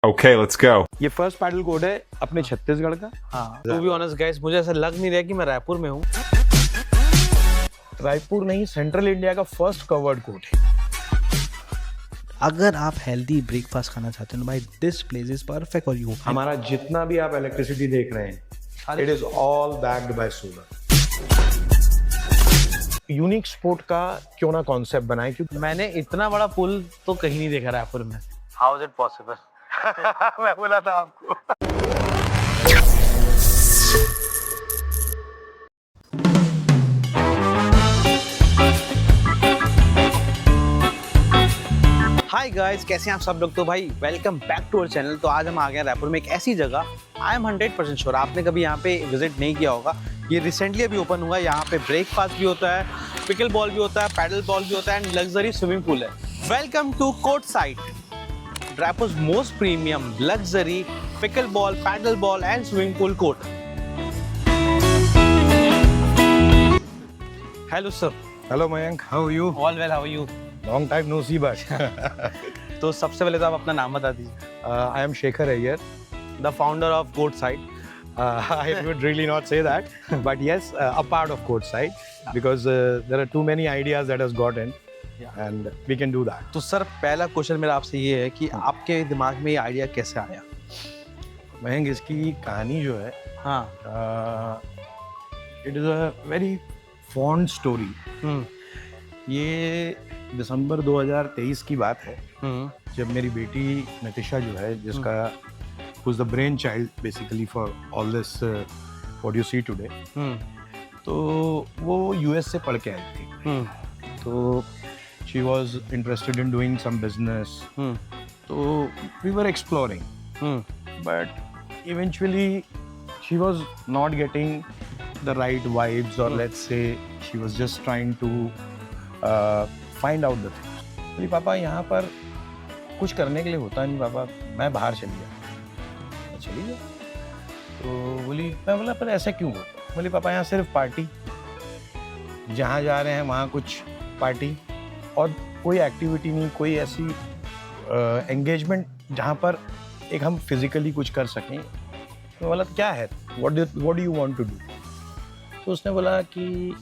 Okay, let's go. ये first pedal code है अपने छत्तीसगढ़ का। हाँ, टू बी ऑनेस्ट गाइस, मुझे ऐसा लग नहीं रहा कि मैं रायपुर में हूँ। रायपुर नहीं, सेंट्रल इंडिया का फर्स्ट कवर्ड कोड है। अगर आप हेल्दी ब्रेकफास्ट खाना चाहते हो भाई, this place is perfect for you. हमारा जितना भी आप इलेक्ट्रिसिटी देख रहे हैं, it is all backed by solar. Unique sport का क्यों ना कॉन्सेप्ट बनाए, क्योंकि मैंने इतना बड़ा पुल तो कहीं नहीं देखा रायपुर में। How is it possible? मैं बोला था आपको। हाय गाइस, कैसे हैं आप सब लोग? तो भाई welcome back to our channel. तो आज हम आ गए रायपुर में एक ऐसी जगह, आई एम 100% श्योर आपने कभी यहाँ पे विजिट नहीं किया होगा। ये रिसेंटली अभी ओपन हुआ है। यहाँ पे ब्रेकफास्ट भी होता है, पिकल बॉल भी होता है, पैडल बॉल भी होता है एंड लग्जरी स्विमिंग पूल है। Welcome to Court Side, Raipur's most premium luxury pickleball, paddleball and swimming pool court. Hello sir. Hello Mayank, how are you? All well, how are you? Long time no see but. तो सबसे पहले तो आप अपना नाम बता दीजिए। I am Shekhar Iyer. The founder of Court Side. I would really not say that, but yes, a part of court side because there are too many ideas that has got in. And we can do that. तो sir पहला question मेरा आपसे ये है कि आपके दिमाग में ये आइडिया कैसे आया? मयंक, इसकी कहानी जो है, हाँ, it is a very fond story. ये दिसंबर 2023 की बात है, जब मेरी बेटी नितिशा जो है, जिसका was the brain child basically for all this what you see today, तो वो US से पढ़ के आई थी। तो she was interested in doing some business. So we were exploring, but eventually she was not getting the right vibes, or let's say she was just trying to find out the things. बोली पापा यहाँ पर कुछ करने के लिए होता नहीं पापा, मैं बाहर चली गया। चली गया तो बोली, मैं बोला पर ऐसा क्यों होता? बोली पापा यहाँ सिर्फ पार्टी, जहाँ जा रहे हैं वहाँ कुछ पार्टी और कोई एक्टिविटी नहीं, कोई ऐसी एंगेजमेंट जहाँ पर एक हम फिजिकली कुछ कर सकें। तो बोला क्या है, what do you want to do? तो उसने बोला कि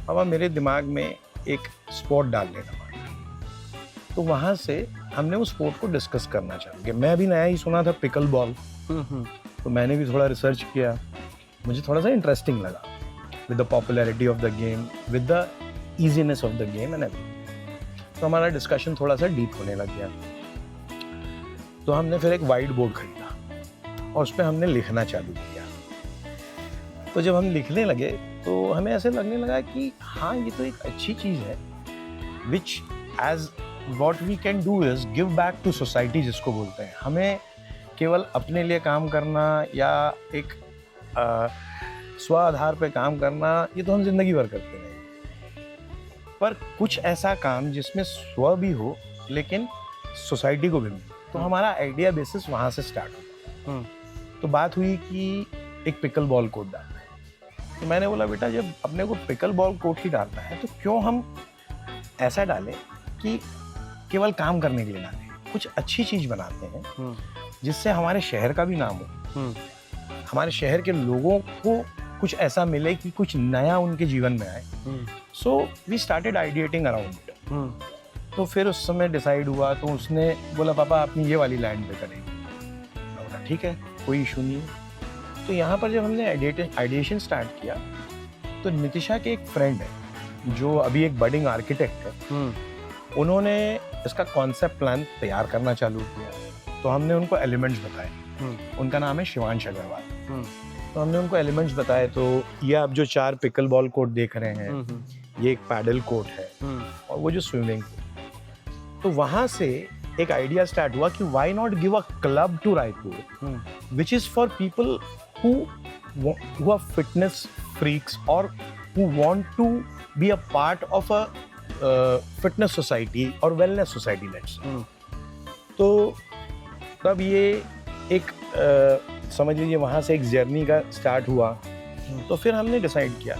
पापा मेरे दिमाग में एक स्पोर्ट डाल लेना पड़ा। तो वहाँ से हमने उस स्पोर्ट को डिस्कस करना चालू किया। मैं अभी नया ही सुना था पिकल बॉल, तो मैंने भी थोड़ा रिसर्च किया। मुझे थोड़ा सा इंटरेस्टिंग लगा with the popularity of the game, with the easiness of the game and everything. तो हमारा डिस्कशन थोड़ा सा डीप होने लग गया। तो हमने फिर एक वाइट बोर्ड खरीदा और उस पर हमने लिखना चालू किया। तो जब हम लिखने लगे तो हमें ऐसे लगने लगा कि हाँ, ये तो एक अच्छी चीज़ है, which as what we can do is give back to society, जिसको बोलते हैं। हमें केवल अपने लिए काम करना या एक स्व आधार पे काम करना, ये तो हम जिंदगी भर करते रहेंगे, पर कुछ ऐसा काम जिसमें स्व भी हो लेकिन सोसाइटी को भी मिले। तो हमारा आइडिया बेसिस वहाँ से स्टार्ट हुआ। तो बात हुई कि एक पिकल बॉल कोर्ट डालना है। तो मैंने बोला बेटा, जब अपने को पिकल बॉल कोर्ट ही डालना है तो क्यों हम ऐसा डालें कि केवल काम करने के लिए डालें, कुछ अच्छी चीज़ बनाते हैं जिससे हमारे शहर का भी नाम हो, हमारे शहर के लोगों को कुछ ऐसा मिले कि कुछ नया उनके जीवन में आए। So we started ideating around it. तो फिर उस समय डिसाइड हुआ, तो उसने बोला पापा अपनी ये वाली लैंड पे करेंगे। मैं बोला ठीक है, कोई इशू नहीं है। तो यहाँ पर जब हमने आइडिएशन स्टार्ट किया तो नितिशा के एक फ्रेंड है जो अभी एक बडिंग आर्किटेक्ट है, उन्होंने इसका कॉन्सेप्ट प्लान तैयार करना चालू किया। तो हमने उनको एलिमेंट्स बताए। उनका नाम है शिवांश अग्रवाल। तो हमने उनको एलिमेंट्स बताए। तो ये आप जो 4 पिकल बॉल कोर्ट देख रहे हैं, ये एक पैडल कोर्ट है और वो जो स्विमिंग पूल। तो वहाँ से एक आइडिया स्टार्ट हुआ कि why not give a club to Raipur which is for people who are fitness freaks or who want to be a part of a fitness society or wellness society, let's say. तो तब ये एक समझ लीजिए वहाँ से एक जर्नी का स्टार्ट हुआ। तो फिर हमने डिसाइड किया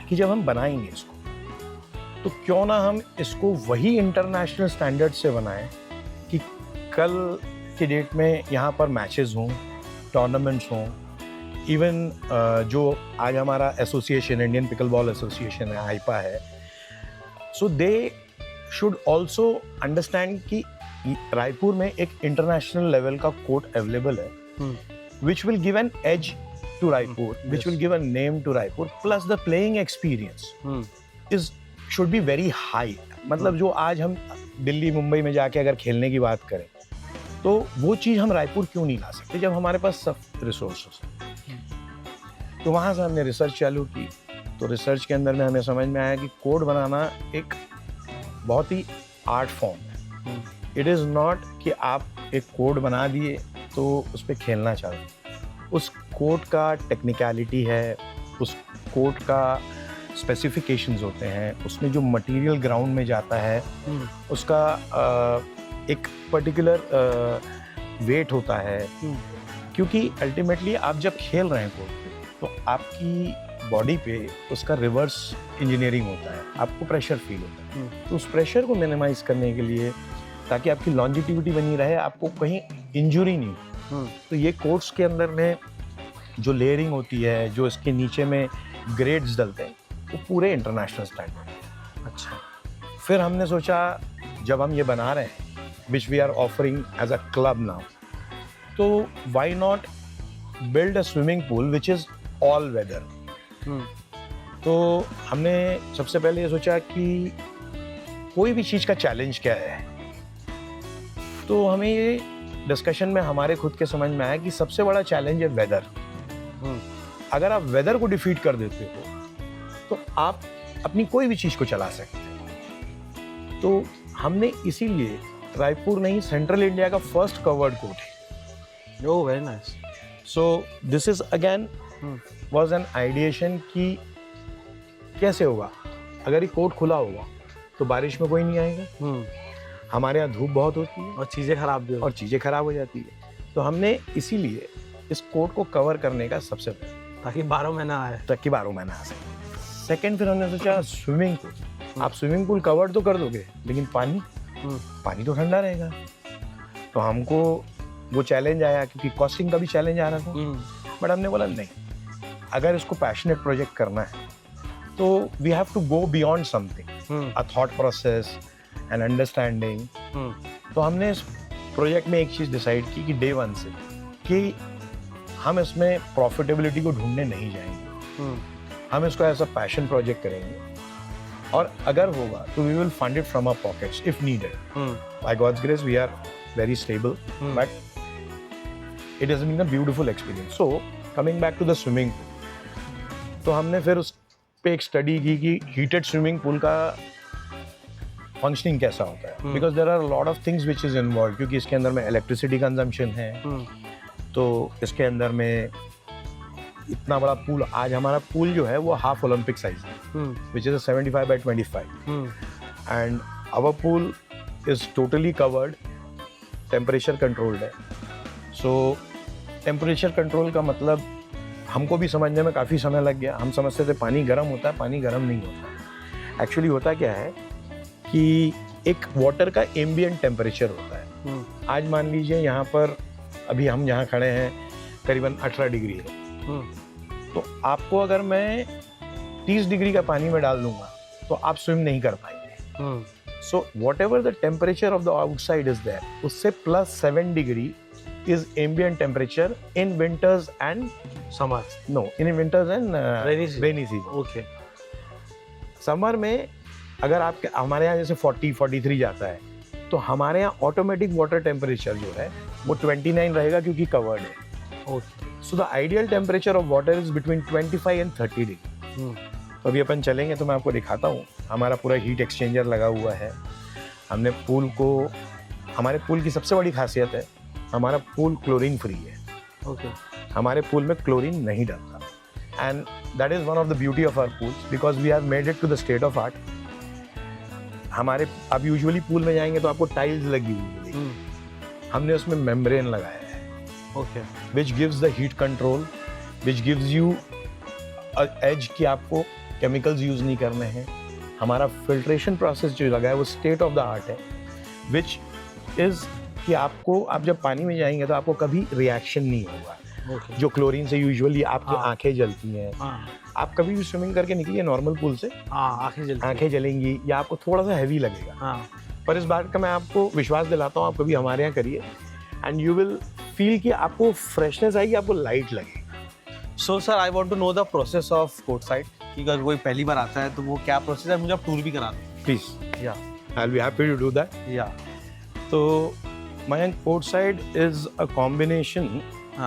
कि जब हम बनाएंगे इसको तो क्यों ना हम इसको वही इंटरनेशनल स्टैंडर्ड से बनाएं कि कल की डेट में यहाँ पर मैचेस हों, टूर्नामेंट्स हों, इवन जो आज हमारा association, Indian pickle ball association है, आईपा है, so they should also understand कि रायपुर में एक इंटरनेशनल लेवल का कोर्ट अवेलेबल है, which will give an edge to Raipur, which will give a name to Raipur, plus the playing experience should be very high. मतलब जो आज हम दिल्ली मुंबई में जाके अगर खेलने की बात करें तो वो चीज़ हम रायपुर क्यों नहीं ला सकते जब हमारे पास सब रिसोर्सेस हैं। तो वहाँ से हमने रिसर्च चालू की। तो रिसर्च के अंदर में हमें समझ में आया कि कोड बनाना एक बहुत ही आर्ट फॉर्म है। इट इज़ नॉट कि आप एक कोड बना दिए तो उस पर खेलना चाहो। उस कोड का टेक्निकलिटी है, उस कोड का स्पेसिफिकेशंस होते हैं, उसमें जो मटेरियल ग्राउंड में जाता है उसका एक पर्टिकुलर वेट होता है, क्योंकि अल्टीमेटली आप जब खेल रहे हैं कोड पे तो आपकी बॉडी पे उसका रिवर्स इंजीनियरिंग होता है, आपको प्रेशर फील होता है। तो उस प्रेशर को मिनिमाइज करने के लिए, ताकि आपकी लॉन्जिटिविटी बनी रहे, आपको कहीं इंजरी नहीं हो, तो ये कोर्ट्स के अंदर में जो लेयरिंग होती है, जो इसके नीचे में ग्रेड्स डलते हैं, वो पूरे इंटरनेशनल स्टैंडर्ड है। अच्छा, फिर हमने सोचा जब हम ये बना रहे हैं, which we are offering as a club now, तो why not build a swimming pool which is all weather. तो हमने सबसे पहले ये सोचा कि कोई भी चीज़ का चैलेंज क्या है, तो हमें ये डिस्कशन में हमारे खुद के समझ में आया कि सबसे बड़ा चैलेंज है वेदर। अगर आप वेदर को डिफीट कर देते हो तो आप अपनी कोई भी चीज़ को चला सकते हैं। तो हमने इसीलिए रायपुर नहीं, सेंट्रल इंडिया का फर्स्ट कवर्ड कोर्ट है। Oh very nice. So this is again was an ideation कि कैसे होगा अगर ये कोर्ट खुला होगा तो बारिश में कोई नहीं आएगा, हमारे यहाँ धूप बहुत होती है और चीज़ें खराब हो जाती है। तो हमने इसीलिए इस कोर्ट को कवर करने का सबसे पहले, ताकि 12 महीना आए, ताकि 12 महीना आ सके। सेकेंड, फिर हमने सोचा स्विमिंग पूल। आप स्विमिंग पूल कवर तो कर दोगे, लेकिन पानी तो ठंडा रहेगा। तो हमको वो चैलेंज आया, क्योंकि कॉस्टिंग का भी चैलेंज आ रहा था। बट हमने बोला नहीं, अगर इसको पैशनेट प्रोजेक्ट करना है तो we have to go beyond something, a thought process and understanding. तो हमने इस प्रोजेक्ट में एक चीज़ डिसाइड की कि डे वन से कि हम इसमें प्रॉफिटेबिलिटी को ढूंढने नहीं जाएंगे, हम इसको एज अ पैशन प्रोजेक्ट करेंगे, और अगर होगा तो we will fund it from our pockets if needed. By God's grace we are very stable, but it has been a beautiful experience. So coming back to the swimming pool, तो हमने फिर उस पे एक स्टडी की कि heated swimming pool का functioning कैसा होता है, because there are lot of things which is involve, क्योंकि इसके अंदर में इलेक्ट्रिसिटी कंजम्पशन है। तो इसके अंदर में इतना बड़ा पूल, आज हमारा पूल जो है वो हाफ ओलंपिक साइज है, which is 75/25, and our pool is totally covered, temperature controlled है। सो टेम्परेचर कंट्रोल का मतलब हमको भी समझने में काफ़ी समय लग गया। हम समझते थे पानी गर्म होता है, पानी गर्म नहीं होता। एक्चुअली होता क्या है कि एक वाटर का एम्बिएंट टेम्परेचर होता है। आज मान लीजिए यहाँ पर अभी हम जहाँ खड़े हैं करीबन 18 डिग्री है, तो आपको अगर मैं 30 डिग्री का पानी में डाल दूंगा तो आप स्विम नहीं कर पाएंगे। So whatever the temperature of the outside is there, उससे +7 degree is ambient temperature in winters and summer. No, in winters and rainy season. Okay. Summer में अगर आप हमारे यहाँ जैसे 40-43 जाता है, तो हमारे यहाँ ऑटोमेटिक वाटर टेम्परेचर जो है वो 29 रहेगा, क्योंकि कवर्ड है। Okay. So the ideal temperature of water is between 25 and 30 degree. तो अभी अपन चलेंगे तो मैं आपको दिखाता हूँ। हमारा पूरा हीट एक्सचेंजर लगा हुआ है। हमने पूल को, हमारे पूल की सबसे बड़ी खासियत है, हमारा पूल क्लोरीन फ्री है। Okay. हमारे पूल में क्लोरीन नहीं डलता, and that is one of the beauty of our pools, because we have made it to the state of art. हमारे आप यूजुअली पूल में जाएंगे तो आपको टाइल्स लगी हुई मिलेगी, हमने उसमें मेम्ब्रेन लगाया है, okay, which gives the heat control, which gives you edge कि आपको केमिकल्स यूज नहीं करने हैं। हमारा फिल्ट्रेशन प्रोसेस जो लगा है वो स्टेट ऑफ द आर्ट है, विच इज कि आपको, आप जब पानी में जाएंगे तो आपको कभी रिएक्शन नहीं होगा। जो क्लोरीन से यूजुअली आपकी आंखें जलती हैं, आप कभी भी स्विमिंग करके निकलिए नॉर्मल पूल से, आंखें जलेंगी या आपको थोड़ा सा हैवी लगेगा। पर इस बात का मैं आपको विश्वास दिलाता हूँ, आप कभी हमारे यहाँ करिए एंड यू विल फील कि आपको फ्रेशनेस आएगी, आपको लाइट लगेगी। So sir, I want to know the process of Court Side, कि अगर कोई पहली बार आता है तो वो क्या प्रोसेस है, मुझे आप टूर भी करा दो प्लीज। या I will be happy to do that. या तो Mayank, Court side is a combination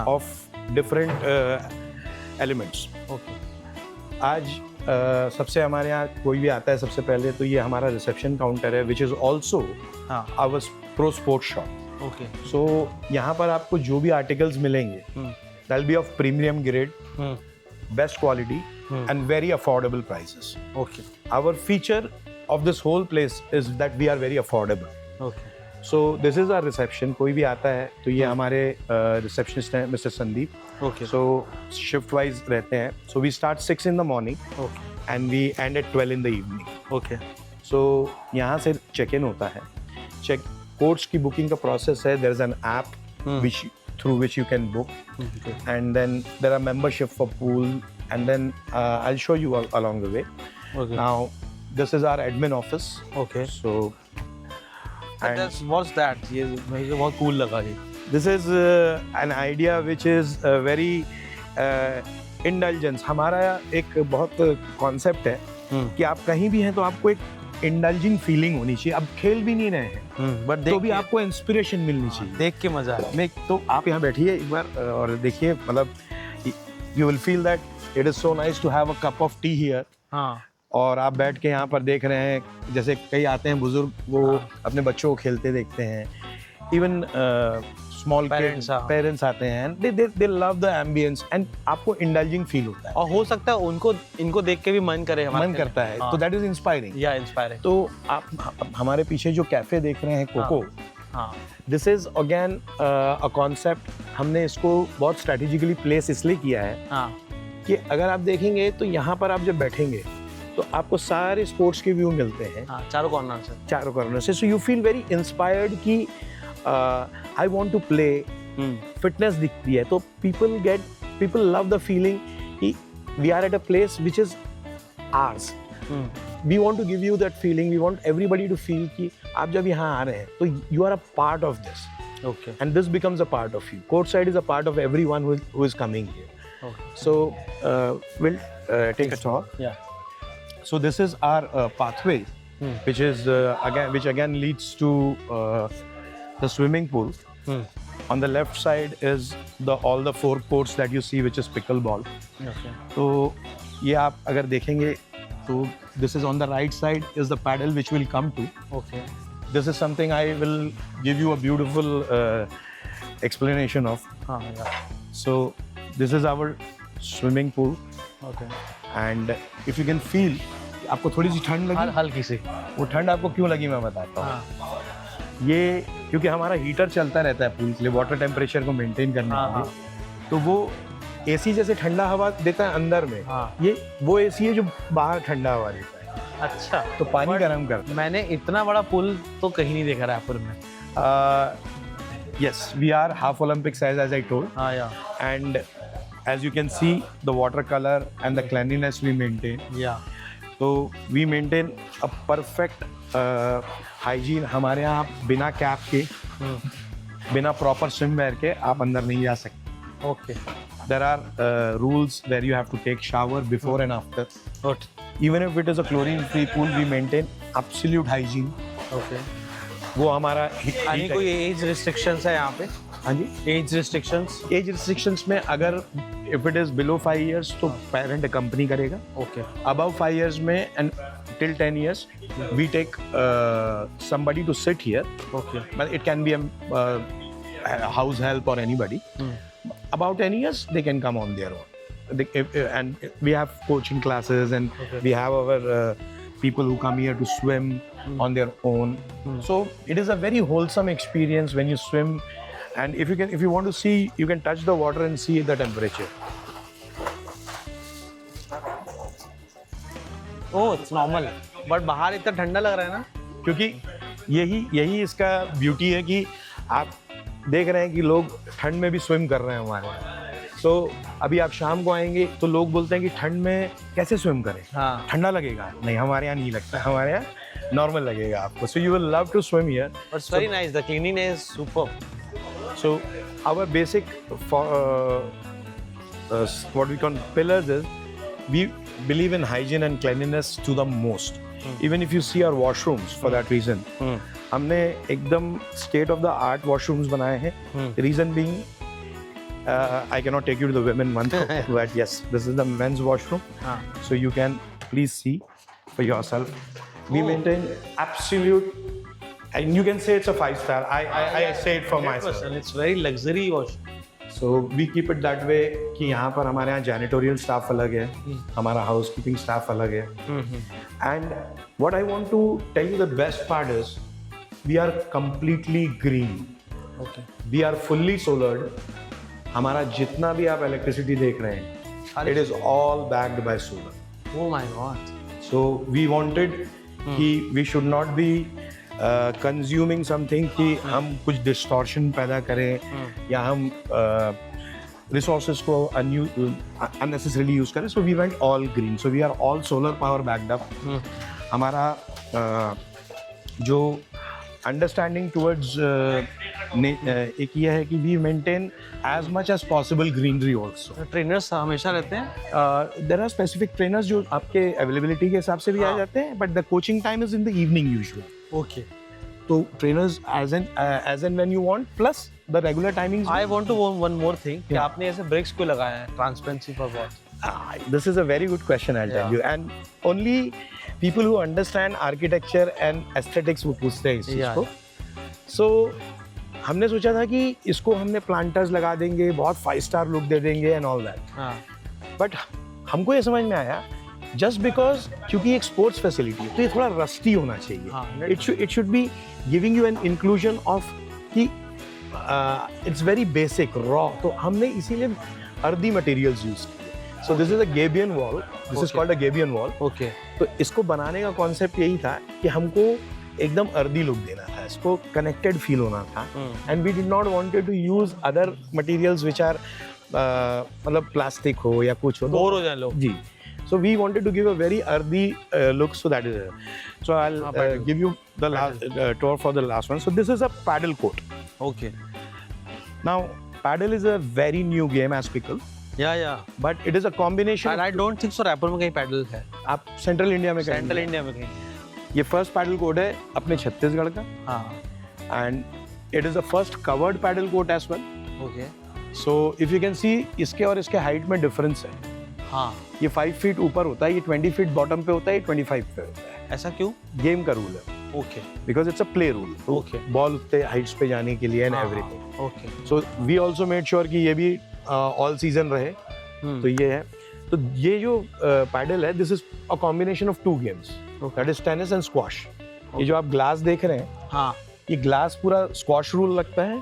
of different elements. Okay. आज सबसे हमारे यहाँ कोई भी आता है, सबसे पहले तो ये हमारा रिसेप्शन काउंटर है, which is also our pro sports shop. Okay. So यहाँ पर आपको जो भी आर्टिकल्स मिलेंगे, that be of premium grade, best quality and very affordable prices. Okay. Our feature of this whole place is that we are very affordable. Okay. So this is our reception. कोई भी आता है तो ये हमारे receptionist हैं, mister Sandeep. Okay. So shift wise रहते हैं। So we start 6 in the morning and we end at 12 in the evening. Okay. So यहाँ से चेक इन होता है। कोर्ट्स की बुकिंग का प्रोसेस है। There is an app which through which you can book, and then there are membership for pool, and then I'll show you along the way. Okay. Now this is our admin office. Okay. So what's that? ये मुझे बहुत cool लगा ये। this is an idea which is very indulgence. हमारा एक बहुत concept है कि आप कहीं भी हैं तो आपको एक इंडल्जिंग फीलिंग होनी चाहिए। अब खेल भी नहीं रहे हैं, बट तो भी आपको इंस्पिरेशन मिलनी चाहिए। देख के मजा है। नहीं तो आप यहाँ बैठिए एक बार और देखिए, मतलब you will feel that it is so nice to have a cup of tea here. हाँ। और आप बैठ के यहाँ पर देख रहे हैं, जैसे कई आते हैं बुजुर्ग, वो अपने बच्चों को खेलते देखते हैं। इवन स्मॉल पेरेंट्स आते हैं, दे लव द एम्बियंस एंड आपको इंडल्जिंग फील होता है। और हो सकता है उनको इनको देख के भी मन करे, मन करता है। तो दैट इज इंस्पायरिंग। या इंस्पायरिंग। तो आप हमारे पीछे जो कैफे देख रहे हैं, Coco, this is again a concept. हमने इसको बहुत स्ट्रेटेजिकली प्लेस इसलिए किया है कि अगर आप देखेंगे तो यहाँ पर आप जब बैठेंगे तो आपको सारे स्पोर्ट्स के व्यू मिलते हैं। चारों कॉर्नर से। So you feel very inspired कि I want to play. Fitness दिखती है तो पीपल लव द फीलिंग कि we are at a place which is ours. We want to give you that feeling. We want everybody to feel कि आप जब यहाँ आ रहे हैं तो you are a part of this. Okay. And this becomes a part of you. Court side is a part of everyone who is coming here. So we'll take a tour. Yeah. So this is our pathway, which again leads to the swimming pool. On the left side is all the 4 courts that you see, which is pickleball. Okay. तो ये आप अगर देखेंगे तो this is on the right side is the paddle which will come to. Okay. This is something I will give you a beautiful explanation of. Yeah. So this is our swimming pool. Okay. And if you can feel, आपको थोड़ी सी ठंड लगी, हल्की सी। वो ठंड आपको क्यों लगी मैं बताता हूँ। ये क्योंकि हमारा हीटर चलता रहता है पूल के लिए, वाटर टेम्परेचर को मेंटेन करने के लिए। तो वो एसी जैसे ठंडा हवा देता है अंदर में, ये वो एसी है जो बाहर ठंडा हवा देता है। अच्छा। तो पानी गर्म करता है। मैंने इतना बड़ा पुल तो कहीं नहीं देखा रायपुर में। Yes, we are half Olympic size, as I told. Yeah. And as you can see, the watercolor and the cleanliness we maintain. Yeah. So we maintain a perfect hygiene. हमारे यहाँ बिना कैप के, बिना प्रॉपर स्विमवेयर के आप अंदर नहीं जा सकते। Okay. There are rules where you have to take shower before and after. Good. Even if it is a chlorine-free pool, we maintain absolute hygiene. Okay. वो हमारा यानी कोई एज रिस्ट्रिक्शंस है यहाँ पे? हाँ जी, एज रिस्ट्रिक्शंस। एज रिस्ट्रिक्शंस में अगर if it is below 5 years तो पेरेंट अकम्पनी करेगा। ओके। अबव 5 years में and till 10 years we take somebody to sit here. Okay. But it can be a house help or anybody. About 10 years they can come on their own. And we have coaching classes and we have our people who come here to swim on their own. So it is a very wholesome experience when you swim. And if you want to see, you can touch the water and see the temperature. Oh, it's normal. But बाहर इतना ठंडा लग रहा है ना? क्योंकि यही इसका ब्यूटी है कि आप देख रहे हैं कि लोग ठंड में भी स्विम कर रहे हैं हमारे यहाँ। तो अभी आप शाम को आएंगे तो लोग बोलते हैं कि ठंड में कैसे स्विम करें, हाँ ठंडा लगेगा। नहीं, हमारे यहाँ नहीं लगता, हमारे यहाँ नॉर्मल लगेगा आपको। So you will love to swim here. But it's very nice, the cleaning is super. So our basic what we call pillars is we believe in hygiene and cleanliness to the most. Even if you see our washrooms, for that reason, हमने एकदम state of the art washrooms बनाए हैं. Reason being, I cannot take you to the women one, but yes, this is the men's washroom. So you can please see for yourself. We maintain absolute. And you can say it's a 5-star. I say it for myself. It's very luxury wash. So we keep it that way कि यहाँ पर हमारे यहाँ janitorial staff अलग है, हमारा housekeeping staff अलग है. And what I want to tell you the best part is we are completely green. Okay. We are fully solared. हमारा जितना भी आप electricity देख रहे हैं, it is all backed by solar. Oh my God. So we wanted कि we should not be consuming something कि हम कुछ डिस्टॉर्शन पैदा करें या हम रिसोर्सेज को अननेसेसरीली यूज करें. So we went all green. So we are all solar power backed up. हमारा जो अंडरस्टैंडिंग टुवर्ड्स एक ये है कि we maintain as much as possible greenery also. Trainers हमेशा रहते हैं. देयर आर स्पेसिफिक ट्रेनर्स जो आपके अवेलेबिलिटी के हिसाब से भी आ जाते हैं, but the coaching time is in the evening usually. Okay. So trainers as and when you want, plus the regular timings. I want to one more thing. कि आपने ऐसे bricks क्यों लगाए हैं? Transparency for what? This is a very good question, I'll tell you. And only people who understand architecture and aesthetics वो पूछते हैं इस चीज को. So हमने सोचा था कि इसको हमने planters लगा देंगे, बहुत 5-star look दे देंगे and all that. But हमको ये समझ में आया, जस्ट बिकॉज क्योंकि एक स्पोर्ट्स फैसिलिटी है तो ये थोड़ा रस्टी होना चाहिए. It should be giving you an inclusion of कि इट्स वेरी बेसिक रॉ. तो हमने इसीलिए अर्दी मटेरियल्स यूज किए. So this is a gabion wall. This is called a gabion wall. Okay. तो इसको बनाने का कॉन्सेप्ट यही था कि हमको एकदम अर्दी लुक देना था, इसको कनेक्टेड फील होना था. And we did not wanted to use other materials which are मतलब प्लास्टिक हो या कुछ हो, बोर हो जाए लोग. जी. So we wanted to give a very earthy look, so that is it. So I'll give you the last tour for the last one. So this is a paddle court. Okay. Now paddle is a very new game as pickle. Yeah. But it is a combination. And I don't think so Raipur में कहीं pedal है. आप central India में central India में कहीं. ये first pedal court है अपने छत्तीसगढ़ का. हाँ. And it is the first covered paddle court as well. Okay. So if you can see इसके और इसके हाइट में डिफरेंस है. हाँ. ये 5 फीट ऊपर होता है, ये 20 फीट बॉटम पे होता है, ये 25 पे होता है. ऐसा क्यों? गेम का रूल है. Okay. Because it's a play rule. Okay. Ball उतने हाइट्स पे जाने के लिए and everything. Okay. So we also made sure कि ये भी ऑल सीजन रहे. तो ये है. तो ये जो पैडल है, this is a combination of 2 games. That is tennis and squash. ये जो आप ग्लास देख रहे हैं, हाँ, ये ग्लास पूरा स्क्वॉश रूल लगता है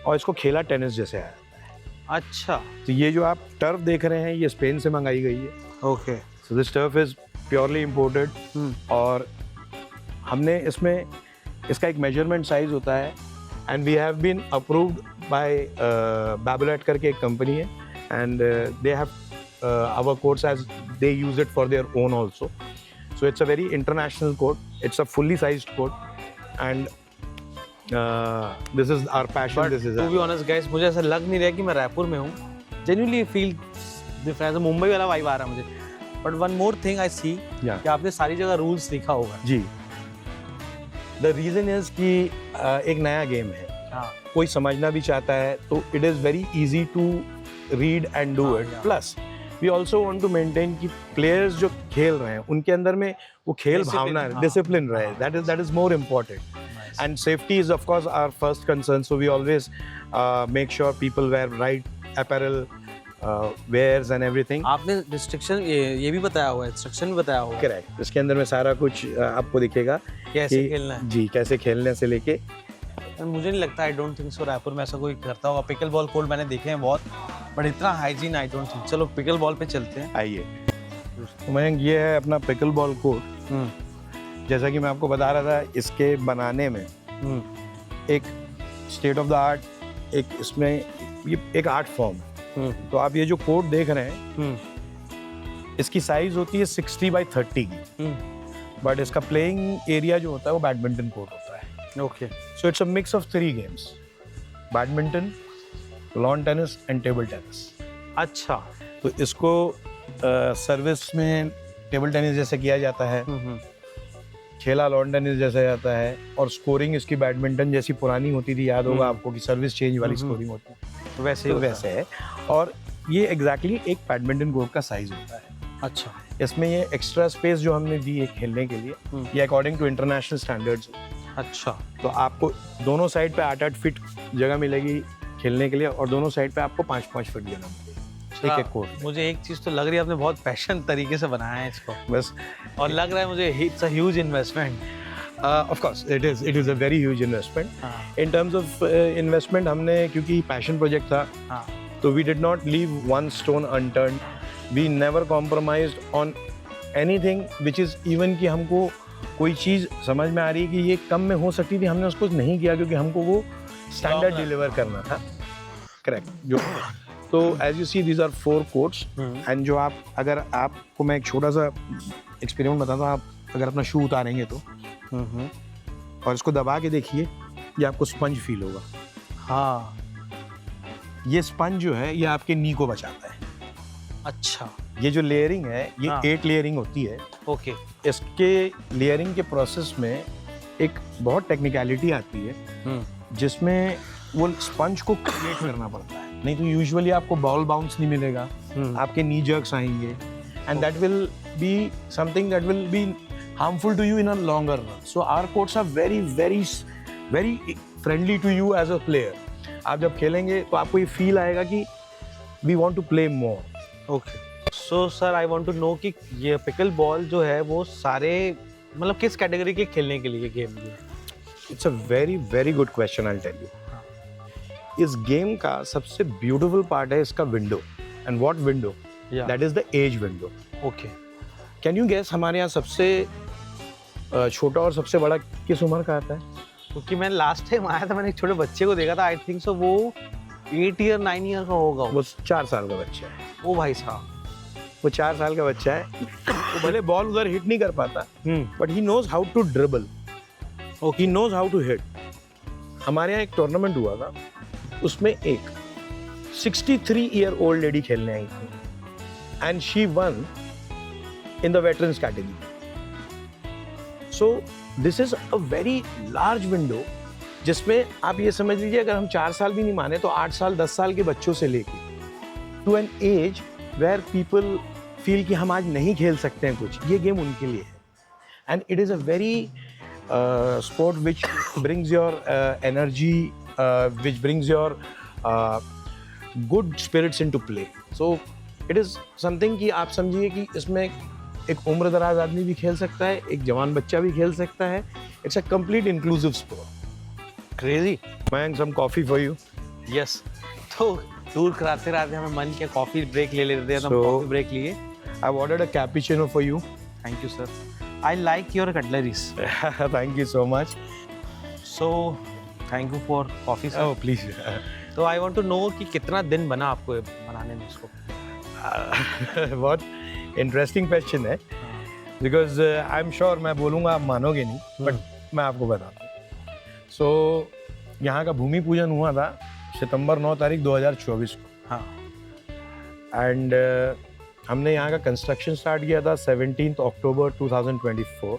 और इसको खेला टेनिस जैसे आया. अच्छा. तो ये जो आप टर्फ देख रहे हैं, ये स्पेन से मंगाई गई है. Okay. So this turf is purely imported. और हमने इसमें इसका एक मेजरमेंट साइज होता है and we have been approved by Babolat करके एक कंपनी है and they have our courts as they use it for their own also. So it's a very international court. It's a fully sized court and this is our passion. But this is to be honest guys, मुझे ऐसा लग नहीं रहा कि मैं रायपुर में हूँ. Genuinely feel different. Mumbai वाला वाइब आ रहा है मुझे. But one more thing I see कि आपने सारी जगह रूल्स लिखा होगा. जी. The reason is कि एक नया गेम है. हाँ. कोई समझना भी चाहता है तो it is very easy to read and do it. Plus we also want to maintain कि players जो खेल रहे हैं उनके अंदर में वो खेल भावना, discipline रहे. That is more important. And safety is of course our first concern, so we always make sure people wear right apparel, wears and everything. आपने रिस्ट्रिक्शन ये भी बताया हुआ है, इंस्ट्रक्शन भी बताया हुआ है. करेक्ट. इसके अंदर में सारा कुछ आपको दिखेगा कैसे खेलना है. जी, कैसे खेलने से लेके. मुझे नहीं लगता, I don't think so Raipur में ऐसा कोई करता होगा. पिकल बॉल कोर्ट मैंने देखे हैं बहुत, बट इतना हाइजीन आई डोंट थिंक. चलो पिकल बॉल पे चलते हैं. आइए. तो मयंक, ये है अपना पिकल बॉल कोर्ट. जैसा कि मैं आपको बता रहा था, इसके बनाने में एक स्टेट ऑफ द आर्ट एक इसमें ये एक आर्ट फॉर्म है। तो आप ये जो कोर्ट देख रहे हैं इसकी साइज होती है 60x30 की, बट इसका प्लेइंग एरिया जो होता है वो बैडमिंटन कोर्ट होता है। Okay, so it's a mix of 3 games, badminton, lawn tennis and table tennis. अच्छा। तो इसको सर्विस में टेबल टेनिस जैसे किया जाता है, खेला लॉन टेनिस जैसा जाता है, और स्कोरिंग इसकी बैडमिंटन जैसी पुरानी होती थी, याद होगा आपको कि सर्विस चेंज वाली स्कोरिंग होती है, वैसे तो वैसे है। और ये एग्जैक्टली एक बैडमिंटन कोर्ट का साइज होता है। अच्छा। इसमें ये एक्स्ट्रा स्पेस जो हमने दी है खेलने के लिए, ये अकॉर्डिंग टू इंटरनेशनल स्टैंडर्ड्स। अच्छा, तो आपको दोनों साइड पे 8-8 फीट जगह मिलेगी खेलने के लिए, और दोनों साइड पे आपको 5-5 फीट जगह मिलेगी एक कोर्ट। मुझे एक चीज तो लग रही है आपने बहुत पैशन तरीके से बनाया है इसको, बस, और लग रहा है मुझे it's a huge investment. Of course it is a very huge investment. In terms of investment हमने, क्योंकि पैशन प्रोजेक्ट था, तो we did not leave one stone unturned. We never compromised on anything which is even कि हमको कोई चीज़ समझ में आ रही है कि ये कम में हो सकती थी, हमने उसको नहीं किया, क्योंकि हमको वो स्टैंडर्ड डिलीवर करना था। करेक्ट। जो तो as you see these are 4 courts, and जो आप, अगर आपको मैं एक छोटा सा एक्सपेरिमेंट बताता हूँ, आप अगर अपना शू उतारेंगे तो और इसको दबा के देखिए, ये आपको स्पंज फील होगा। हाँ, ये स्पंज जो है ये आपके नी को बचाता है। अच्छा। ये जो लेयरिंग है ये 8 लेयरिंग होती है। ओके। इसके लेयरिंग के प्रोसेस में एक बहुत टेक्निकलिटी आती है, जिसमें वो स्पंज को क्रिएट करना पड़ता है, नहीं तो यूजुअली आपको बॉल बाउंस नहीं मिलेगा, आपके नी जर्क्स आएंगे, and that will be something that will be harmful to you in a longer run. So our courts are very very very friendly to you as a player. आप जब खेलेंगे तो आपको ये फील आएगा कि we want to play more. Okay. So sir, I want to know कि ये पिकल बॉल जो है वो सारे मतलब किस कैटेगरी के खेलने के लिए गेम है? It's a very very good question, I'll tell you. इस गेम का सबसे ब्यूटीफुल पार्ट है इसका window, and what window? That is the edge window. Okay. Can you guess हमारे यहाँ सबसे छोटा और सबसे बड़ा किस उम्र का आता है? क्योंकि मैं लास्ट टाइम आया था, मैंने एक छोटे बच्चे को देखा था, आई थिंक सो वो 8 ईयर 9 ईयर का होगा। वो 4 साल का बच्चा है। ओ भाई साहब, वो 4 साल का बच्चा है। वो भले बॉल उधर हिट नहीं कर पाता, but he knows how to dribble, he knows how to hit. हमारे यहाँ एक टूर्नामेंट हुआ था, उसमें एक 63 ईयर ओल्ड लेडी खेलने आई थी, and she one in the veterans category. So this is a very large window, जिसमें आप ये समझ लीजिए अगर हम 4 साल भी नहीं माने तो 8 साल 10 साल के बच्चों से लेके to an age where people feel कि हम आज नहीं खेल सकते हैं कुछ, ये गेम उनके लिए है। And it is a very sport which brings your energy, which brings your good spirits into play. So it is something कि आप समझिए कि इसमें एक उम्र दराज आदमी भी खेल सकता है, एक जवान बच्चा भी खेल सकता है। It's a complete inclusive sport. Crazy. मैंग some coffee for you. Yes. तो दूर कराते रहते हमें मन किया कॉफी ब्रेक ले लेते हैं, तो हम कॉफी ब्रेक लिए। I have ordered a cappuccino for you. Thank you sir, I like your cutleries. Thank you so much. So thank you for coffee sir. Oh please. तो आई वांट टू नो कि कितना दिन बना आपको बनाने में इसको? बहुत इंटरेस्टिंग क्वेश्चन है, बिकॉज आई एम श्योर मैं बोलूँगा आप मानोगे नहीं, बट मैं आपको बताता हूँ। सो यहाँ का भूमि पूजन हुआ था सितंबर 9 तारीख 2024 को। हाँ। एंड हमने यहाँ का कंस्ट्रक्शन स्टार्ट किया था 17 अक्टूबर 2024।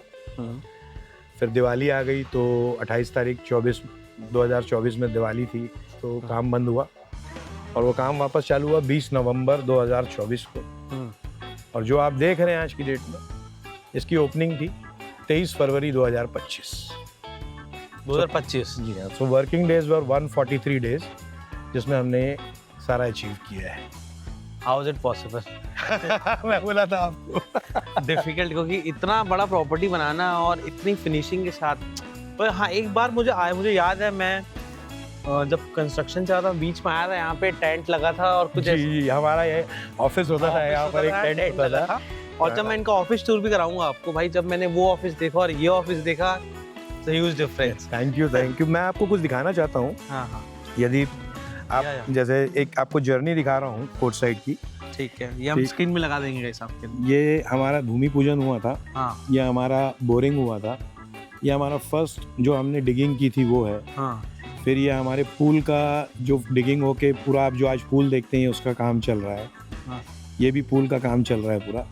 फिर दिवाली आ गई तो 28 तारीख 2024 में दिवाली थी, तो काम बंद हुआ, और वो काम वापस चालू हुआ 20 नवंबर 2024 को। और जो आप देख रहे हैं आज की डेट में, इसकी ओपनिंग थी 23 फरवरी 2025। 2025। जी हाँ। सो वर्किंग डेज वर 143 डेज, जिसमें हमने सारा अचीव किया है। How is it possible? मैं बोला था आपको डिफिकल्ट, क्योंकि इतना बड़ा प्रॉपर्टी बनाना और इतनी फिनिशिंग के साथ। पर हाँ, एक बार मुझे याद है, मैं जब कंस्ट्रक्शन चल रहा था बीच में आया था, यहाँ पे टेंट लगा था और कुछ जी हमारा ये ऑफिस होता था, यहाँ पर एक टेंट होता था। और जब मैं इनका ऑफिस टूर भी कराऊंगा आपको भाई, जब मैंने वो ऑफिस देखा और ये ऑफिस देखा, It's a huge difference. Thank you. मैं आपको कुछ दिखाना चाहता हूँ। हाँ हाँ यदि आप या। जैसे एक आपको जर्नी दिखा रहा हूँ कोर्ट साइड की। ठीक है, ये हम ठीक। स्क्रीन में लगा देंगे गाइस आपके लिए। ये हमारा भूमि पूजन हुआ था, हाँ ये हमारा बोरिंग हुआ था, ये हमारा फर्स्ट जो हमने डिगिंग की थी वो है। हाँ फिर ये हमारे पूल का जो डिगिंग होके पूरा आप जो आज पूल देखते हैं उसका काम चल रहा है। हाँ ये भी पूल का काम चल रहा है पूरा।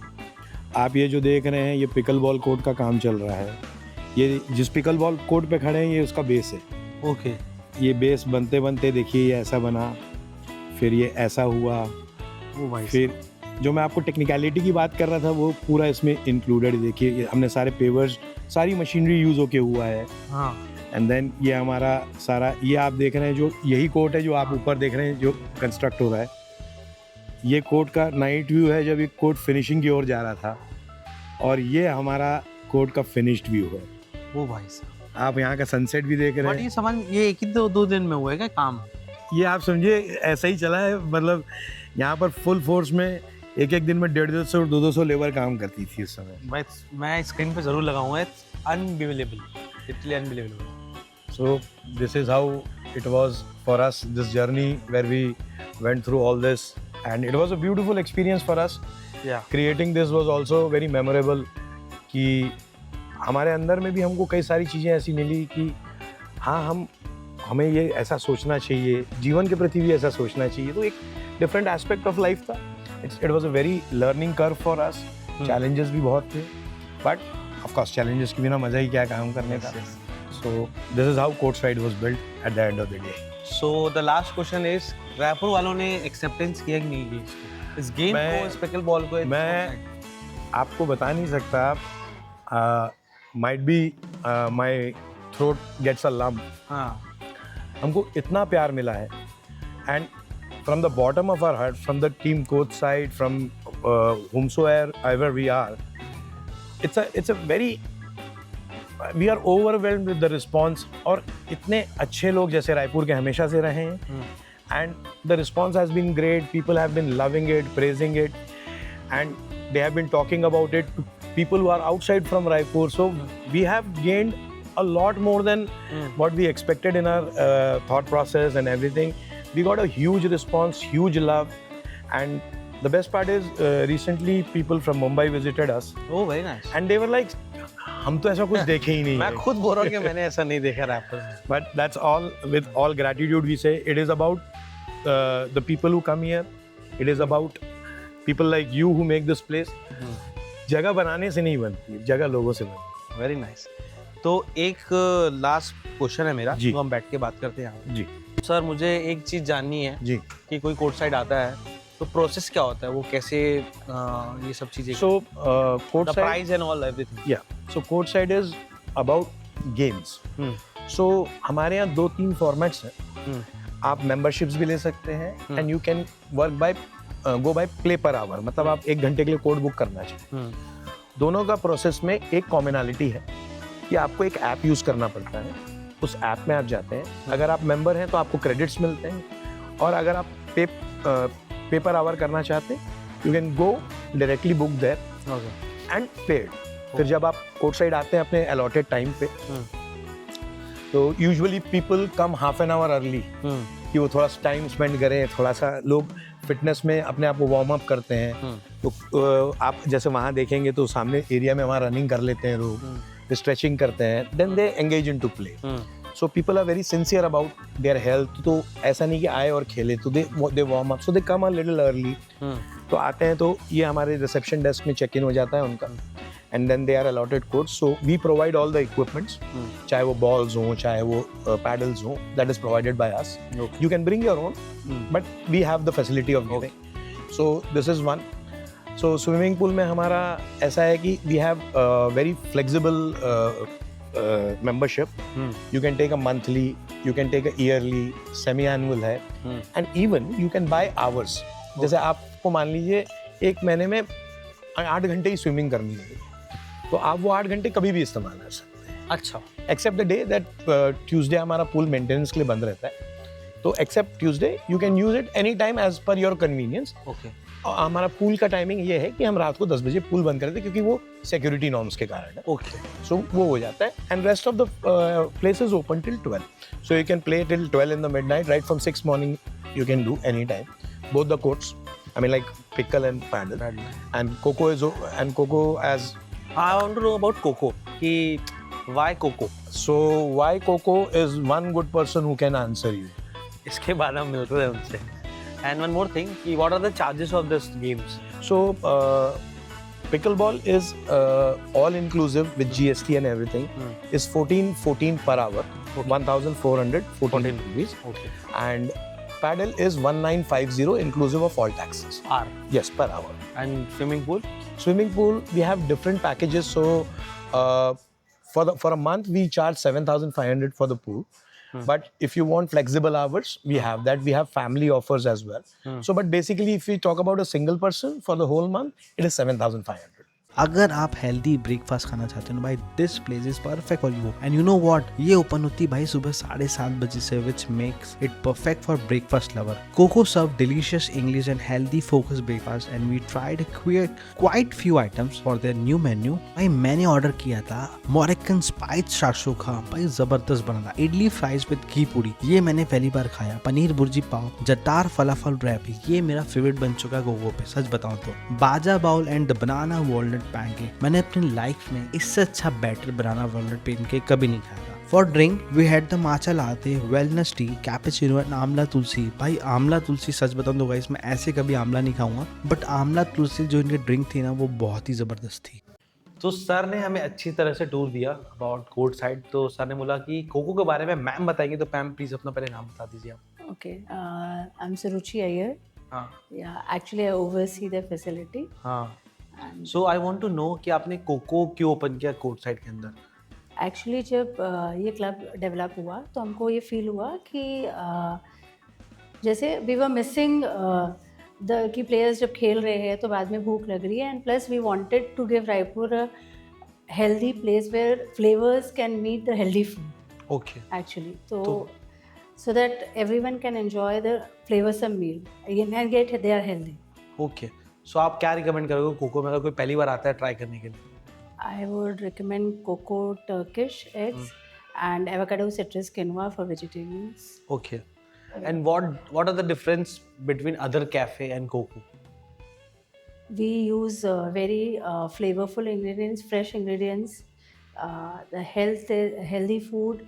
आप ये जो देख रहे हैं ये पिकल बॉल कोर्ट का काम चल रहा है। ये जिस पिकल बॉल कोर्ट पे खड़े हैं ये उसका बेस है। ओके। ये बेस बनते बनते देखिए ये ऐसा बना, फिर ये ऐसा हुआ, ओ भाई फिर जो मैं आपको टेक्निकलिटी की बात कर रहा था वो पूरा इसमें इंक्लूडेड। देखिए ये हमने सारे पेवर्स, सारी मशीनरी यूज़ होके हुआ है। हाँ एंड देन ये हमारा सारा, ये आप देख रहे हैं जो यही कोर्ट है जो आप ऊपर देख रहे हैं जो कंस्ट्रक्ट हो रहा है। ये कोर्ट का नाइट व्यू है जब ये कोर्ट फिनिशिंग की ओर जा रहा था, और ये हमारा कोर्ट का फिनिश्ड व्यू है। ओ भाई साहब, आप यहाँ का सनसेट भी देख रहे बट हैं। ये समझ, ये एक ही दो दिन में हुआ है क्या काम? ये आप समझिए ऐसा ही चला है, मतलब यहाँ पर फुल फोर्स में एक दिन में 150 और 200 लेबर काम करती थी उस समय। मैं स्क्रीन पे जरूर लगाऊंगा। It's unbelievable, literally unbelievable. So this is how it was for us, this journey where we went through all this, and it was a beautiful experience for us. या Creating this was also very memorable कि हमारे अंदर में भी हमको कई सारी चीज़ें ऐसी मिली कि हाँ हमें ये ऐसा सोचना चाहिए, जीवन के प्रति भी ऐसा सोचना चाहिए। तो एक डिफरेंट एस्पेक्ट ऑफ लाइफ था। It was a very learning curve for us. Challenges भी बहुत थे, बट ऑफ कोर्स चैलेंजेस के बिना मज़ा ही क्या काम करने का। So this is how Courtside was built at the end of the day. So the last question is, Raipur वालों ने एक्सेप्टेंस किया कि नहीं की इसको, इस गेम को, इस पिकल बॉल को? मैं आपको बता नहीं सकता। Might be my throat gets a lump. हाँ हमको इतना प्यार मिला है, and from the bottom of our heart, from the team courtside, from whomsoever we are, it's a very, we are overwhelmed with the response। और इतने अच्छे लोग जैसे रायपुर के हमेशा से रहे हैं, and the response has been great. People have been loving it, praising it, and they have been talking about it to people who are outside from Raipur. So we have gained a lot more than what we expected in our thought process and everything. We got a huge response, huge love, and the best part is recently people from Mumbai visited us, oh very nice. and they were like, हम तो ऐसा कुछ देखे ही नहीं मैं है। खुद बोल रहा हूँ कि मैंने ऐसा नहीं देखा रायपुर में। But that's all, with all gratitude we say, it is about the people who come here. It is about people like you who make this place. जगह बनाने से नहीं बनती, जगह लोगों से बनती वेरी नाइस। तो एक लास्ट क्वेश्चन है मेरा, जी। तो हम बैठ के बात करते हैं यहाँ है। जी पे। सर मुझे एक चीज़ जाननी है जी। कि कोई कोर्ट साइड आता है तो प्रोसेस क्या होता है, वो कैसे ये सब चीज़ें, So the courtside, price and all everything. yeah. So courtside is about games. So हमारे यहाँ 2-3 फॉर्मेट्स हैं। आप मेंबरशिप्स भी ले सकते हैं, and you can work by go bye play per hour, मतलब आप 1 घंटे के लिए कोर्ट बुक करना चाहिए। दोनों का प्रोसेस में एक कॉमनैलिटी है कि आपको एक ऐप यूज़ करना पड़ता है। उस ऐप में आप जाते हैं, अगर आप मेंबर हैं तो आपको क्रेडिट्स मिलते हैं, और अगर आप पेपर आवर करना चाहते हैं, you can go directly book there and paid. फिर जब आप कोर्ट साइड आते हैं अपने अलॉटेड टाइम पे, तो usually people come half an hour early कि वो थोड़ा टाइम स्पेंड करें, थोड़ा सा लोग फिटनेस में अपने आप को वार्म अप करते हैं। तो आप जैसे वहाँ देखेंगे तो सामने एरिया में वहाँ रनिंग कर लेते हैं लोग, स्ट्रेचिंग करते हैं, then they engage in to play. So people are very sincere about their health. तो ऐसा नहीं कि आए और खेले, तो they warm up, so they come a little early. तो आते हैं तो ये हमारे रिसेप्शन डेस्क में चेक इन हो जाता है उनका, and then they are allotted courts. So we provide all the equipments, चाहे वो बॉल्स हों, चाहे वो पैडल्स हों, that is provided by us. You can bring your own, but we have the facility of giving. So this is one. So swimming pool में हमारा ऐसा है कि we have very flexible membership. You can take a monthly, you can take a yearly, semi-annual है, and even you can buy hours. जैसे आपको मान लीजिए 1 महीने में 8 घंटे ही स्विमिंग करनी है, तो आप वो 8 घंटे कभी भी इस्तेमाल कर सकते हैं। अच्छा, except the day that Tuesday हमारा पूल मेंटेनेंस के लिए बंद रहता है, तो except Tuesday you can use it any time as per your convenience. Okay. हमारा पूल का टाइमिंग ये है कि हम रात को 10 बजे पूल बंद कर देते क्योंकि वो सिक्योरिटी नॉर्म्स के कारण है. ओके. सो वो हो जाता है and rest of the place is open till 12. So you can play till 12 in the midnight, right from 6 morning you can do any time. Both the courts, I mean like pickle and paddle. And Coco as I want to know about Coco. कि why Coco? so why Coco is one good person who can answer you. इसके बाद हम मिलते हैं उनसे. And one more thing, कि what are the charges of this games? So pickleball is all inclusive with GST and everything. Is 14 per hour. 1,414 rupees. Okay. And paddle is 1,950 inclusive of all taxes. R. Yes, per hour. And swimming pool? Swimming pool, we have different packages. So for a month, we charge 7,500 for the pool. But if you want flexible hours, we have that. We have family offers as well. So, but basically, if we talk about a single person for the whole month, it is 7,500. अगर आप healthy breakfast खाना चाहते हो ना भाई, this place is perfect for you. And you know what, ये open होती है भाई सुबह 7:30 बजे से, which makes it perfect for breakfast lover. Coco serve delicious English and healthy focus breakfast and we tried quite few items for their new menu. भाई मैंने order किया था मोरिकन स्पाइस शाशोखा, भाई जबरदस्त बना था. इडली फ्राइज विद घी पूरी, ये मैंने पहली बार खाया. पनीर बुर्जी पाव, जटार फलाफल रैप, ये मेरा फेवरेट बन चुका है कोको पे, सच बताऊं तो. Baja bowl and the banana walnut pancake, मैंने अपनी लाइफ में इससे अच्छा बैटर बनाना वॉलनट पैनकेक कभी नहीं खाया था. For drink we had the matcha latte, wellness tea, cappuccino and amla tulsi. भाई आमला तुलसी सच बताऊं तो गाइस मैं ऐसे कभी आमला नहीं खाऊंगा, बट आमला तुलसी जो इनकी ड्रिंक थी ना वो बहुत ही जबरदस्त थी. तो सर ने हमें अच्छी तरह से टूर दिया अबाउट कोर्ट साइड. तो सर ने बोला कि कोको के बारे में मैम बताएंगे, तो मैम प्लीज अपना पहले नाम बता दीजिए आप. Okay, I'm Suruchi Iyer. हाँ. Yeah, actually I oversee the facility. हाँ. And so I want to know कि आपने कोको क्यों ओपन किया कोर्ट साइड के अंदर. actually जब ये क्लब डेवलप हुआ तो हमको ये फील हुआ कि जैसे वी वर मिसिंग द कि प्लेयर्स जब खेल रहे हैं तो बाद में भूख लग रही है, and plus we wanted to give Raipur a healthy place where flavours can meet the healthy food okay. actually. So that everyone can enjoy the flavorsome meal and get they are healthy. Okay. So आप क्या recommend करोगे cocoa में, अगर कोई पहली बार आता है try करने के लिए? I would recommend Coco Turkish eggs and avocado citrus quinoa for vegetarians. Okay. And what are the difference between other cafe and Coco? We use very flavorful ingredients, fresh ingredients. The healthy food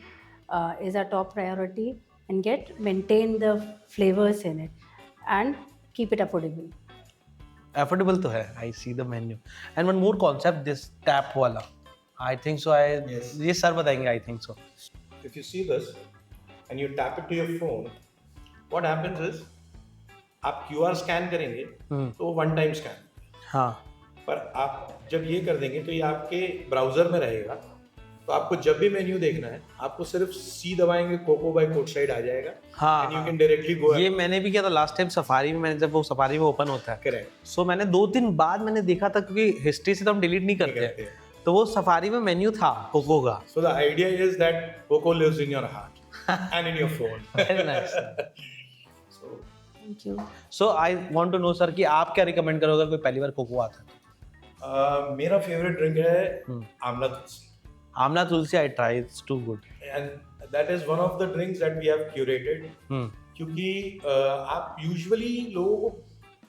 is our top priority, and maintain the flavors in it and keep it affordable. Affordable तो है. I see the menu. And one more concept, this tap वाला. I think so. ये sir बताएंगे. I think so. If you see this and you tap it to your phone, what happens is आप QR scan करेंगे तो one time scan. हाँ. पर आप जब ये कर देंगे तो ये आपके ब्राउजर में रहेगा, तो आपको जब भी मेन्यू देखना है आपको सिर्फ सी दबाएंगे, कोको बाय कोर्ट साइड आ जाएगा. हाँ. And you can directly go. ये मैंने भी किया था लास्ट टाइम सफारी में. मैंने जब वो सफारी में ओपन होता है, करेक्ट. सो मैंने 2 दिन बाद मैंने देखा था, क्योंकि हिस्ट्री से तो हम डिलीट नहीं करते, तो वो सफारी में मेन्यू था कोको का. So the idea is that Coco lives in your heart and in your phone. Very nice. Thank you. So I want to know sir कि आप क्या रिकमेंड करोगे अगर कोई पहली बार कोको आता है? मेरा फेवरेट ड्रिंक है amla tulsi. Amla tulsi I try, it's too good. And that is one of the drinks that we have curated. क्योंकि आप यूजुअली लोगों को,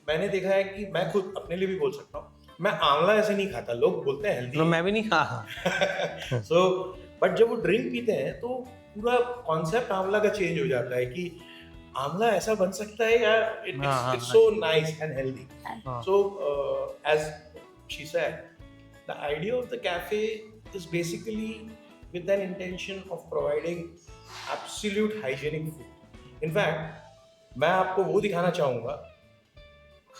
मैंने देखा है कि मैं खुद अपने लिए भी बोल सकता हूँ, मैं आंवला ऐसे नहीं खाता. लोग बोलते हैं हेल्दी. मैं भी नहीं खा. सो बट जब वो ड्रिंक पीते हैं तो पूरा कॉन्सेप्ट आंवला का चेंज हो जाता है कि आंवला ऐसा बन सकता है यार. It's so nice and healthy. So as she said, the idea of the cafe is basically with an intention of providing absolute hygienic food. In fact, मैं आपको वो दिखाना चाहूँगा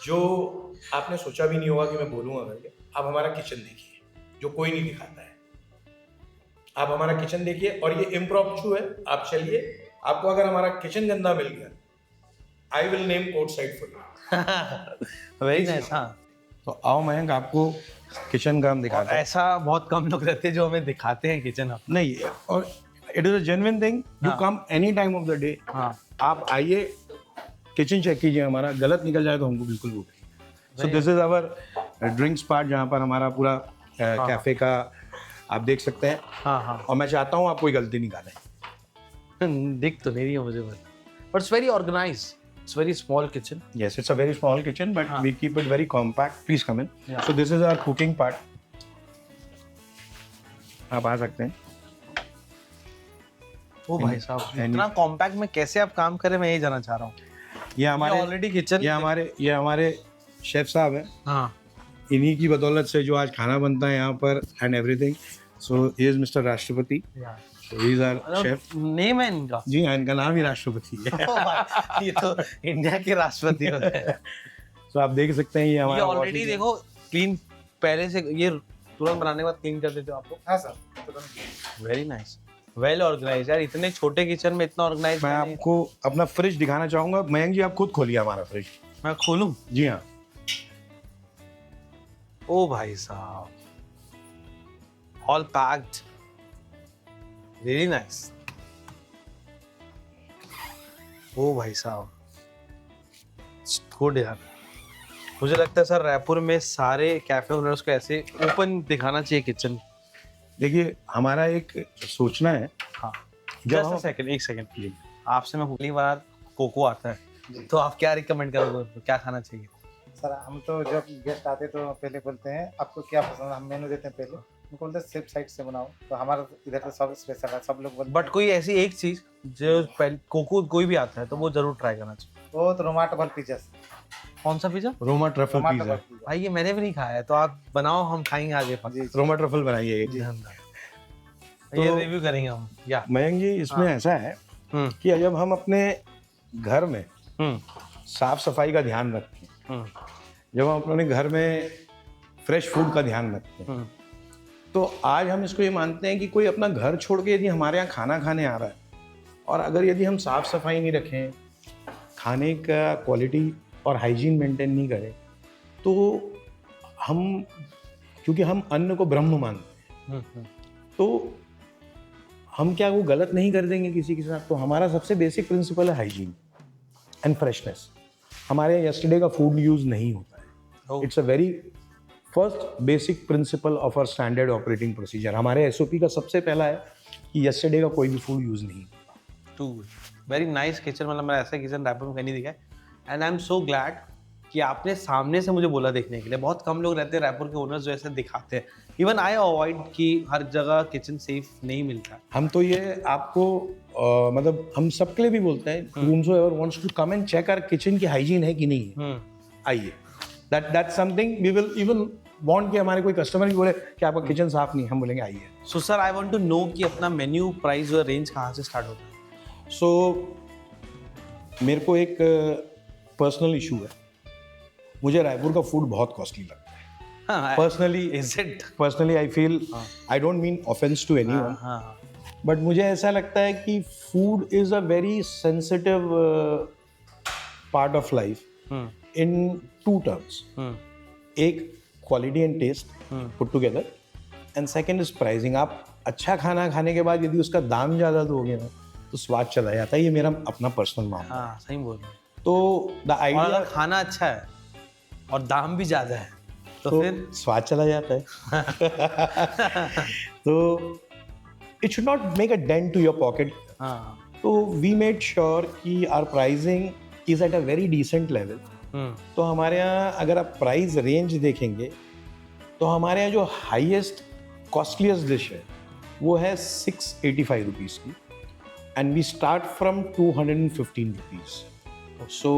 जो आपने सोचा भी नहीं होगा कि मैं बोलूँगा करके. आप हमारा किचन देखिए, जो कोई नहीं दिखाता है. आप हमारा किचन देखिए, और ये इम्प्रॉम्प्चू है. आप चलिए, आपको अगर हमारा किचन गंदा मिल गया, I will name court side for you. Very nice. हाँ. तो आओ मयंक, आपको किचन का हम दिखाते हैं. ऐसा बहुत कम लोग रहते हैं जो हमें दिखाते हैं किचन. आप नहीं, और it is a genuine thing. You come any time of the day. हाँ. आप आइए, किचन चेक कीजिए हमारा. गलत निकल जाए तो हमको बिल्कुल भूख नहीं. So this is our drinks part, जहाँ पर हमारा पूरा कैफे का आप देख सकते हैं। हाँ हाँ और मैं चाहता हूँ आप कोई गलती निकालें। दिख तो नहीं रही है मुझे, but it's very organised, it's very small kitchen. Yes, it's a very small kitchen, but we keep it very compact. Please come in. Yeah. So this is our cooking part. आप आ सकते हैं। ओ भाई साहब, And- इतना compact में कैसे आप काम करें, मैं यही जानना चाह रहा हूँ। ये हमारे ऑलरेडी किचन, ये हमारे शेफ साहब हैं। हाँ इन्हीं की बदौलत से जो आज खाना बनता है यहाँ पर and everything. So he is mister राष्ट्रपति। So he is our chef. Name है इनका। जी हाँ, इनका नाम ही राष्ट्रपति है। ओ भाई, ये तो इंडिया के राष्ट्रपति हो गए। So आप देख सकते हैं ये ये हमारा ऑलरेडी देखो क्लीन, पहले से ये तुरंत बनाने के बाद क्लीन कर देते हो आप लोग? हाँ sir. Very nice, well organised. यार इतने छोटे किचन में इतना ऑर्गेनाइज। मैं आपको अपना फ्रिज दिखाना चाहूंगा। मयंक जी, आप खुद खोलिए हमारा फ्रिज। मैं खोलूं? जी हाँ। ओ भाई साहब, ऑल पैक्ड, वेरी नाइस। ओ भाई साहब, गुड यार। मुझे लगता है सर रायपुर में सारे कैफे ओनर्स को ऐसे ओपन दिखाना चाहिए किचन। देखिए, हमारा एक सोचना है। हाँ, जब जस्ट हम- सेकंड, एक सेकंड। आपसे मैं पहली बार कोको आता है, तो आप क्या रिकमेंड करोगे, क्या खाना चाहिए? सर हम तो जब गेस्ट आते तो पहले बोलते हैं आपको क्या पसंद है, हम मेनू देते हैं पहले, उनको बोलते हैं सेफ साइड से बनाओ, तो हमारा इधर तो सब स्पेशल है, सब लोग बोलते बट कोई ऐसी एक चीज जो कोको कोई भी आता है तो वो जरूर ट्राई करना चाहिए। हैं वो तो रोमाटबल पिज्जा। कौन सा पिज्जा? Roma truffle pizza. भाई ये मैंने भी नहीं खाया है, तो आप बनाओ, हम खाएंगे आज ये। जी रोमा ट्रफल बनाइए। जी। ये रिव्यू करेंगे हम। या मयंक जी, इसमें ऐसा है हम्म कि जब हम अपने घर में हम्म साफ सफाई का ध्यान रखते हैं, हम्म जब हम अपने घर में फ्रेश फूड का ध्यान रखते हैं, हम्म तो आज हम इसको ये मानते हैं कि कोई अपना घर छोड़ के यदि हमारे यहाँ खाना खाने आ रहा है, और अगर यदि हम साफ सफाई नहीं रखें, खाने का क्वालिटी और हाइजीन मेंटेन नहीं करें, तो हम, क्योंकि हम अन्न को ब्रह्म मानते हैं, तो हम क्या वो गलत नहीं कर देंगे किसी के साथ। तो हमारा सबसे बेसिक प्रिंसिपल है हाइजीन एंड फ्रेशनेस। हमारे यहाँ यस्टरडे का फूड यूज़ नहीं होता है। It's a very first basic principle of our standard operating procedure. हमारे एसओपी का सबसे पहला है कि यस्टरडे का कोई भी फूड यूज़ नहीं होता। टू वेरी नाइस किचन, मतलब मैं ऐसा किचन रायपुर में कहीं नहीं दिखा है। And I am so glad कि आपने सामने से मुझे बोला देखने के लिए। बहुत कम लोग रहते हैं रायपुर के ओनर्स जो ऐसे दिखाते हैं। इवन आई अवॉइड कि हर जगह किचन सेफ नहीं मिलता। हम तो ये आपको मतलब हम सबके लिए भी बोलते हैं, whomsoever wants to come and check our kitchen की हाइजीन है कि नहीं है, आइए। That's something we will even want कि हमारे कोई कस्टमर भी बोले कि आपका किचन साफ नहीं है, हम बोलेंगे आइए। So sir I want to know कि अपना मेन्यू प्राइस और रेंज कहाँ से स्टार्ट होता है? सो मेरे को एक पर्सनल इशू है, मुझे रायपुर का फूड बहुत कॉस्टली लगता है। हाँ, personally I feel, I don't mean offence to anyone, हाँ, बट मुझे ऐसा लगता है कि food is a very sensitive part of life in two terms. एक quality and taste put together, and second is pricing. आप अच्छा खाना खाने के बाद यदि उसका दाम ज़्यादा दोगे ना, तो स्वाद चला जाता है। ये मेरा अपना पर्सनल मानना है। हाँ, सही बोल रहे हैं। तो द और आइडिया, अगर खाना अच्छा है और दाम भी ज़्यादा है तो तो फिर स्वाद चला जाता है। तो it should not make a dent to your pocket. हाँ तो वी मेड श्योर कि our pricing is at a very decent level. तो हमारे यहाँ अगर आप प्राइस रेंज देखेंगे, तो हमारे यहाँ जो हाईएस्ट कॉस्टलीस्ट डिश है वो है 685 रुपीज़ की, and we start from 215 rupees. So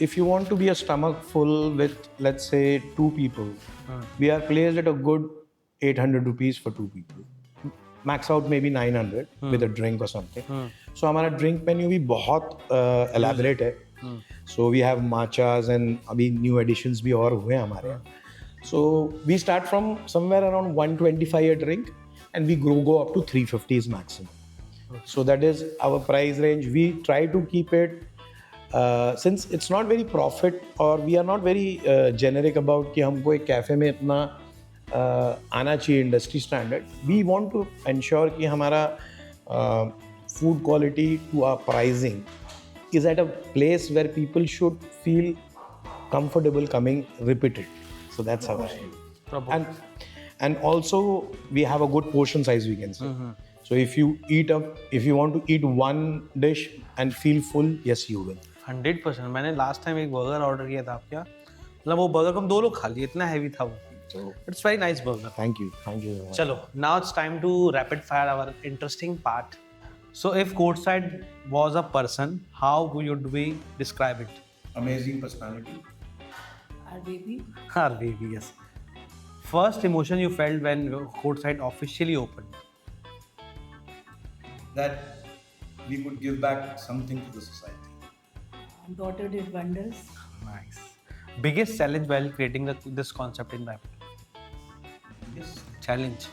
if you want to be a stomach full with, let's say, 2 people, we are placed at a good 800 rupees for 2 people. Max out maybe 900 with a drink or something. So हमारा drink menu भी बहुत elaborate है. So we have matchas and अभी new additions भी और हुए हमारे यहाँ. So we start from somewhere around 125 a drink, and we go up to 350s maximum. So that is our price range. We try to keep it. Since it's not very profit, or we are not very generic about कि हमको एक cafe में इतना आना चाहिए industry standard, we want to ensure कि हमारा food quality to our pricing is at a place where people should feel comfortable coming repeated. So that's how. And also we have a good portion size, we can say. So if you want to eat one dish and feel full, yes you will. 100%. मैंने last time एक burger order किया था आपके यहाँ, मतलब वो burger को हम 2 लोग खा लिए, इतना हैवी था वो. It's very nice burger. Thank you very much. चलो, now it's time to rapid fire our interesting part. So if Courtside was a person, how would we describe it? Amazing personality. Our baby. Our baby, yes. First emotion you felt when Courtside officially opened? That we could give back something to the society. Daughter did wonders. Nice. Biggest challenge while creating this concept in Raipur? Yes. Challenge.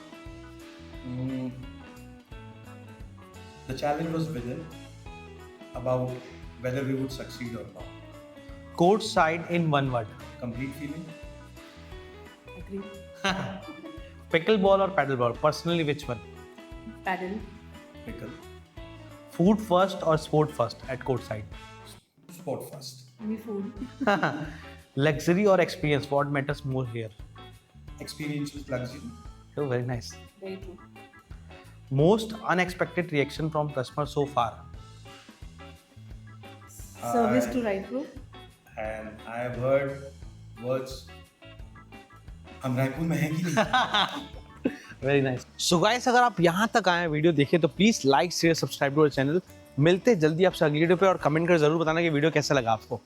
The challenge was within, about whether we would succeed or not. Courtside in one word. Complete feeling. Agree. Pickleball or paddleball? Personally, which one? Paddle. Pickle. Food first or sport first at Courtside? Sport first. Me food. Luxury or experience? What matters more here? Experience with luxury. Oh, very nice. Very true. Most unexpected reaction from customer so far? Service to Raipur. And I have heard words. हम रायपुर में हैं कि नहीं? Very nice. So guys, अगर आप यहाँ तक आए वीडियो देखें तो please like share subscribe to our channel. मिलते हैं जल्दी आपसे अगली वीडियो पे, और कमेंट कर जरूर बताना कि वीडियो कैसा लगा आपको.